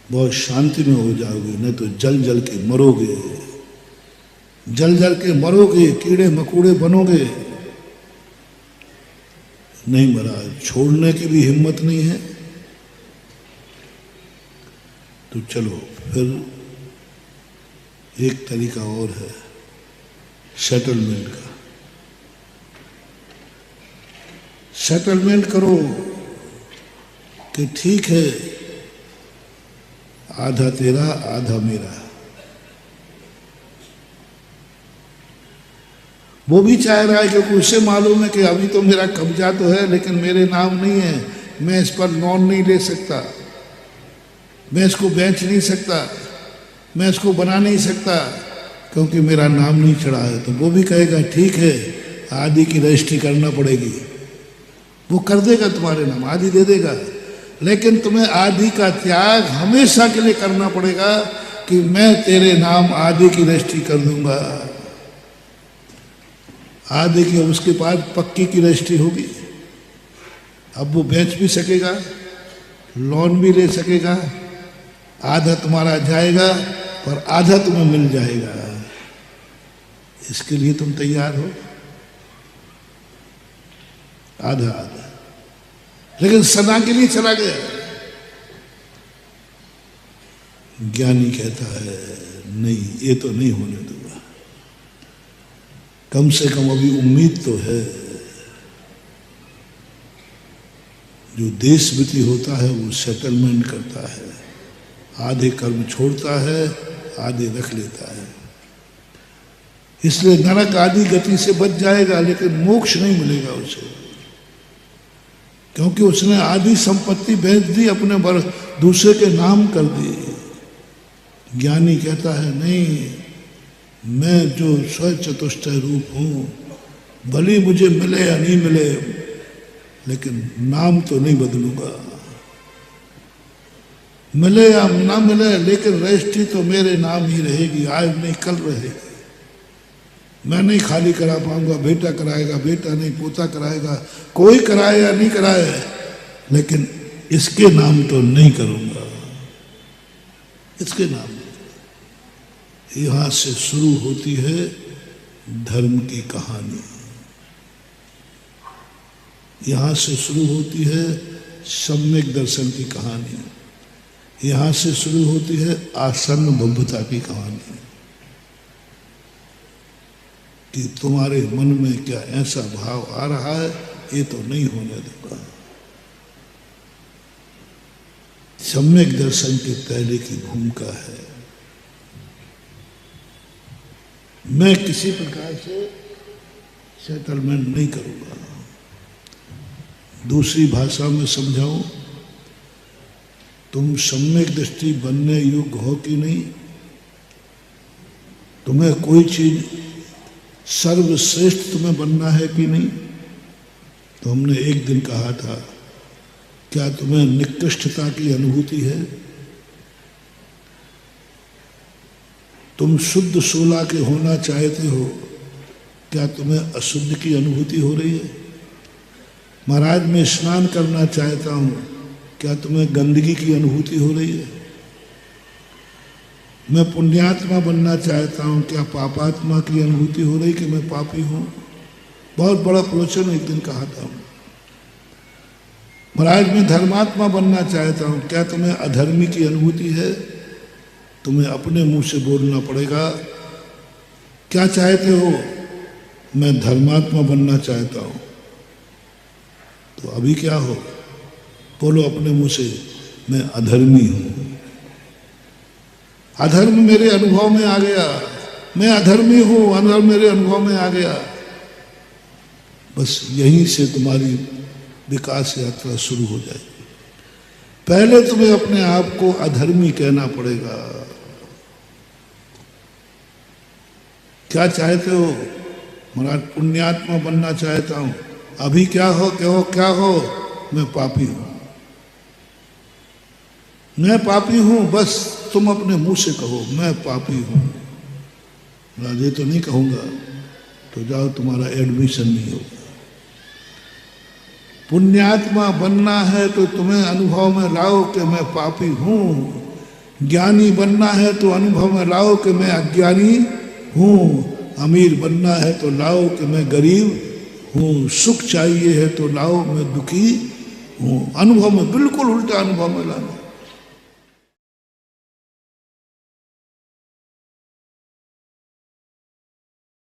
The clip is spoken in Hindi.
बहुत शांति में हो जाओगे, नहीं तो जल जल के मरोगे, जल जल के मरोगे, कीड़े मकोड़े बनोगे। नहीं महाराज, छोड़ने की भी हिम्मत नहीं है। तो चलो फिर एक तरीका और है सेटलमेंट का। सेटलमेंट करो कि ठीक है, आधा तेरा आधा मेरा। वो भी चाह रहा है क्योंकि उसे मालूम है कि अभी तो मेरा कब्जा तो है लेकिन मेरे नाम नहीं है, मैं इस पर लोन नहीं ले सकता, मैं इसको बेच नहीं सकता, मैं इसको बना नहीं सकता क्योंकि मेरा नाम नहीं चढ़ा है। तो वो भी कहेगा ठीक है, आदि की रजिस्ट्री करना पड़ेगी। वो कर देगा तुम्हारे नाम, आदि दे देगा, लेकिन तुम्हें आदि का त्याग हमेशा के लिए करना पड़ेगा कि मैं तेरे नाम आदि की रजिस्ट्री कर दूंगा। आदि की उसके बाद पक्की की रजिस्ट्री होगी। अब वो बेच भी सकेगा, लोन भी ले सकेगा, आधा तुम्हारा जाएगा पर आधा तुम्हें मिल जाएगा। इसके लिए तुम तैयार हो? आधा आधा, लेकिन सदा के लिए चला गया। ज्ञानी कहता है नहीं, ये तो नहीं होने दूंगा, कम से कम अभी उम्मीद तो है। जो देशभक्ति होता है वो सेटलमेंट करता है, आधे कर्म छोड़ता है, आधे रख लेता है। इसलिए नरक आदि गति से बच जाएगा लेकिन मोक्ष नहीं मिलेगा उसे, क्योंकि उसने आधी संपत्ति बेच दी, अपने दूसरे के नाम कर दी। ज्ञानी कहता है नहीं, मैं जो स्वचतुष्टय रूप हूं, भले मुझे मिले या नहीं मिले लेकिन नाम तो नहीं बदलूंगा। मिले या ना मिले लेकिन रजिस्ट्री तो मेरे नाम ही रहेगी, आज नहीं कल रहेगी। मैं नहीं खाली करा पाऊंगा, बेटा कराएगा, बेटा नहीं पोता कराएगा, कोई कराए या नहीं कराए, लेकिन इसके नाम तो नहीं करूंगा, इसके नाम। यहां से शुरू होती है धर्म की कहानी, यहां से शुरू होती है सम्यक दर्शन की कहानी, यहां से शुरू होती है आसन्न भव्यता की कहानी कि तुम्हारे मन में क्या ऐसा भाव आ रहा है, ये तो नहीं होने दूंगा। सम्यक दर्शन के पहले की भूमिका है मैं किसी प्रकार से सेटलमेंट नहीं करूंगा। दूसरी भाषा में समझाऊं, तुम सम्यक दृष्टि बनने योग्य हो कि नहीं, तुम्हें कोई चीज सर्वश्रेष्ठ तुम्हें बनना है कि नहीं। तो हमने एक दिन कहा था, क्या तुम्हें निकृष्टता की अनुभूति है? तुम शुद्ध सोला के होना चाहते हो, क्या तुम्हें अशुद्ध की अनुभूति हो रही है? महाराज मैं स्नान करना चाहता हूं, क्या तुम्हें गंदगी की अनुभूति हो रही है? मैं पुण्यात्मा बनना चाहता हूं, क्या पापात्मा की अनुभूति हो रही कि मैं पापी हूं? बहुत बड़ा प्रवचन एक दिन कहा था। महाराज मैं धर्मात्मा बनना चाहता हूं, क्या तुम्हें अधर्मी की अनुभूति है? तुम्हें अपने मुंह से बोलना पड़ेगा, क्या चाहते हो? मैं धर्मात्मा बनना चाहता हूं। तो अभी क्या हो? बोलो अपने मुंह से, मैं अधर्मी हूं। अधर्म मेरे अनुभव में आ गया, मैं अधर्मी हूं, अधर्म मेरे अनुभव में आ गया। बस यहीं से तुम्हारी विकास यात्रा शुरू हो जाएगी। पहले तुम्हें अपने आप को अधर्मी कहना पड़ेगा। क्या चाहते हो? महाराज पुण्यात्मा बनना चाहता हूं। अभी क्या हो, क्या हो? मैं पापी हूं, मैं पापी हूं। बस तुम अपने मुंह से कहो मैं पापी हूं। राजे तो नहीं कहूंगा, तो जाओ तुम्हारा एडमिशन नहीं होगा। पुण्यात्मा बनना है तो तुम्हें अनुभव में लाओ कि मैं पापी हूं, ज्ञानी बनना है तो अनुभव में लाओ कि मैं अज्ञानी हूँ, अमीर बनना है तो लाओ कि मैं गरीब हूँ, सुख चाहिए है तो लाओ मैं दुखी हूँ। अनुभव में, बिल्कुल उल्टा अनुभव में लाना।